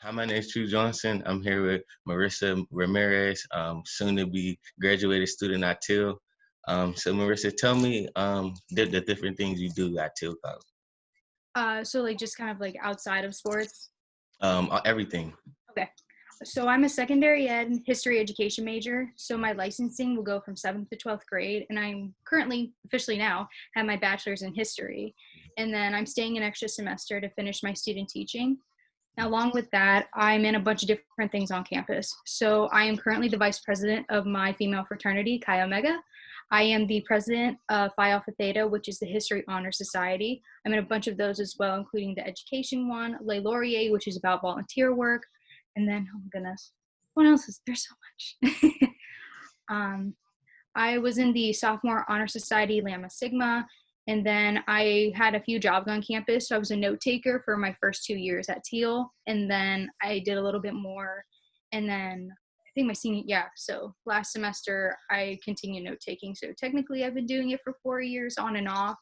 Hi, my name is Trou Johnson. I'm here with Marissa Ramirez, soon to be graduated student at Thiel. So Marissa, tell me the different things you do at Thiel College. So like just kind of like outside of sports. Everything. Okay. So I'm a secondary ed history education major. So my licensing will go from 7th to 12th grade. And I'm currently officially now have my bachelor's in history. And then I'm staying an extra semester to finish my student teaching. Now, along with that, I'm in a bunch of different things on campus. So I am currently the vice president of my female fraternity, Chi Omega. I am the president of Phi Alpha Theta, which is the History Honor Society. I'm in a bunch of those as well, including the education one, Le Laurier, which is about volunteer work. And then, oh my goodness, what else is there? So much. um, I was in the Sophomore Honor Society, Lambda Sigma, and then I had a few jobs on campus. So I was a note taker for my first 2 years at Thiel, and then I did a little bit more. And then I think my senior, yeah, so last semester I continued note taking. So technically I've been doing it for 4 years on and off,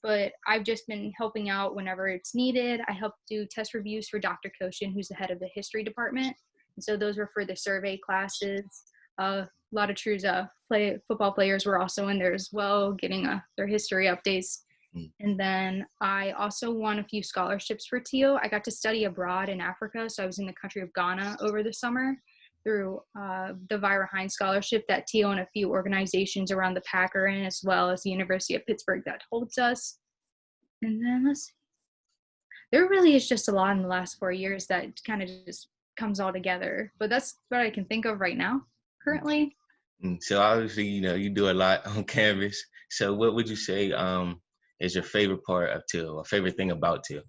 but I've just been helping out whenever it's needed. I helped do test reviews for Dr. Koshin, who's the head of the history department. And so those were for the survey classes. A lot of True's football players were also in there as well, getting their history updates. Mm. And then I also won a few scholarships for Thiel. I got to study abroad in Africa, so I was in the country of Ghana over the summer through the Vira Hines Scholarship that Thiel and a few organizations around the PAC are in, as well as the University of Pittsburgh that holds us. And then let's see. There really is just a lot in the last 4 years that kind of just comes all together. But that's what I can think of right now, currently. So obviously, you do a lot on canvas. So what would you say is your favorite part of Thiel, or favorite thing about Thiel?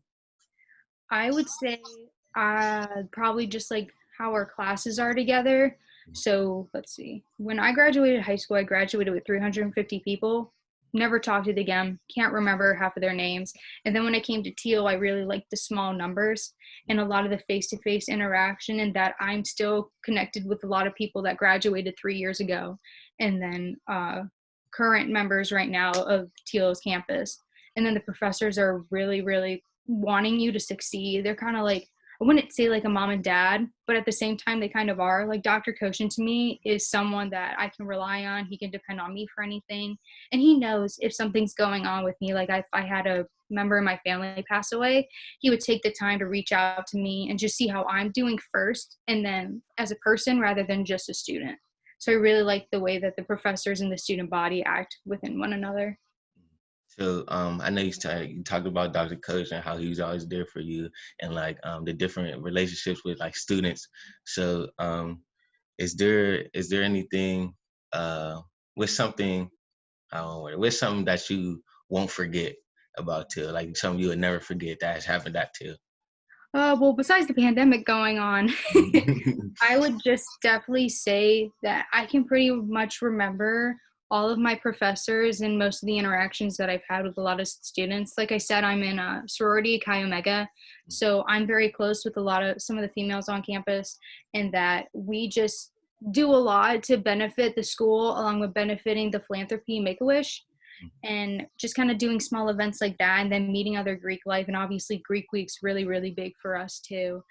I would say probably just like how our classes are together. So let's see. When I graduated high school, I graduated with 350 people. Never talked to them again. Can't remember half of their names. And then when I came to Thiel, I really liked the small numbers and a lot of the face-to-face interaction, and that I'm still connected with a lot of people that graduated 3 years ago, and then current members right now of Thiel's campus. And then the professors are really, really wanting you to succeed. They're kind of like, I wouldn't say like a mom and dad, but at the same time, they kind of are. Like Dr. Koshin to me is someone that I can rely on. He can depend on me for anything. And he knows if something's going on with me, like if I had a member of my family pass away, he would take the time to reach out to me and just see how I'm doing first, and then as a person rather than just a student. So I really like the way that the professors and the student body act within one another. So I know you talked about Dr. Coach and how he was always there for you, and like the different relationships with like students. So is there anything with something I don't know, with something that you won't forget about Till, like something you would never forget that has happened at Till? Well, besides the pandemic going on, I would just definitely say that I can pretty much remember all of my professors and most of the interactions that I've had with a lot of students. Like I said, I'm in a sorority, Chi Omega, so I'm very close with a lot of some of the females on campus, and that we just do a lot to benefit the school along with benefiting the philanthropy Make-A-Wish, and just kind of doing small events like that, and then meeting other Greek life. And obviously Greek week's really, really big for us too.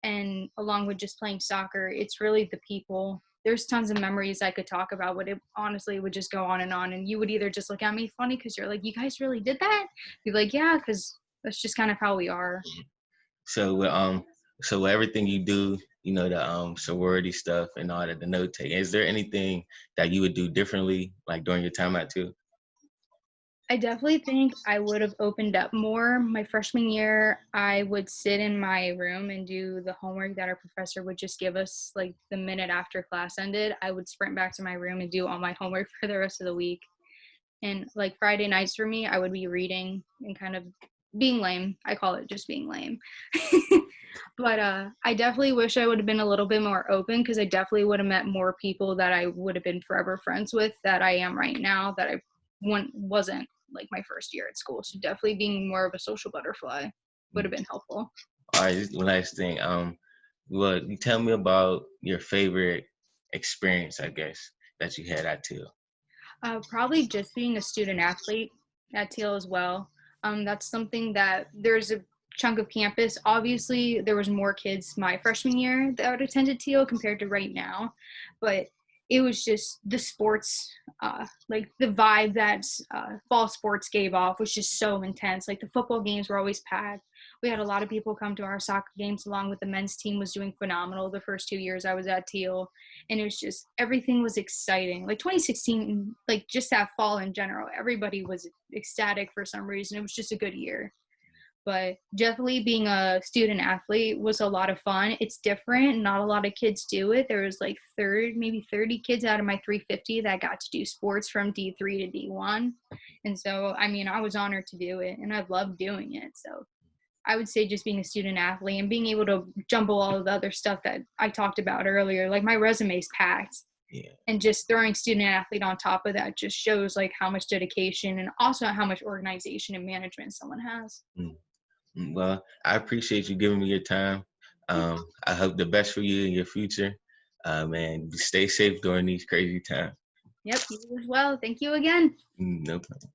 And along with just playing soccer, it's really the people. There's tons of memories I could talk about, but it honestly would just go on, and you would either just look at me funny because you're like, you guys really did that? You'd be like, yeah, because that's just kind of how we are. So with everything you do, the sorority stuff and all that, the note taking, is there anything that you would do differently, like during your time at Till? I definitely think I would have opened up more. My freshman year, I would sit in my room and do the homework that our professor would just give us like the minute after class ended. I would sprint back to my room and do all my homework for the rest of the week. And like Friday nights for me, I would be reading and kind of being lame. I call it just being lame. But I definitely wish I would have been a little bit more open, because I definitely would have met more people that I would have been forever friends with that I am right now, that I wasn't like my first year at school. So definitely being more of a social butterfly would have been helpful. All right, just one last thing. Well, you tell me about your favorite experience, I guess, that you had at Till. Probably just being a student athlete at Thiel as well. That's something that there's a chunk of campus. Obviously, there was more kids my freshman year that attended Thiel compared to right now, but it was just the sports, like the vibe that fall sports gave off was just so intense. Like the football games were always packed. We had a lot of people come to our soccer games, along with the men's team was doing phenomenal the first 2 years I was at Thiel. And it was just, everything was exciting. Like 2016, like just that fall in general, everybody was ecstatic for some reason. It was just a good year. But definitely being a student athlete was a lot of fun. It's different. Not a lot of kids do it. There was like maybe 30 kids out of my 350 that got to do sports from D3 to D1. And so, I mean, I was honored to do it and I loved doing it. So I would say just being a student athlete and being able to jumble all of the other stuff that I talked about earlier, like my resume's packed. Yeah. And just throwing student athlete on top of that just shows like how much dedication and also how much organization and management someone has. Well, I appreciate you giving me your time. I hope the best for you in your future. And stay safe during these crazy times. Yep, you as well. Thank you again. No problem.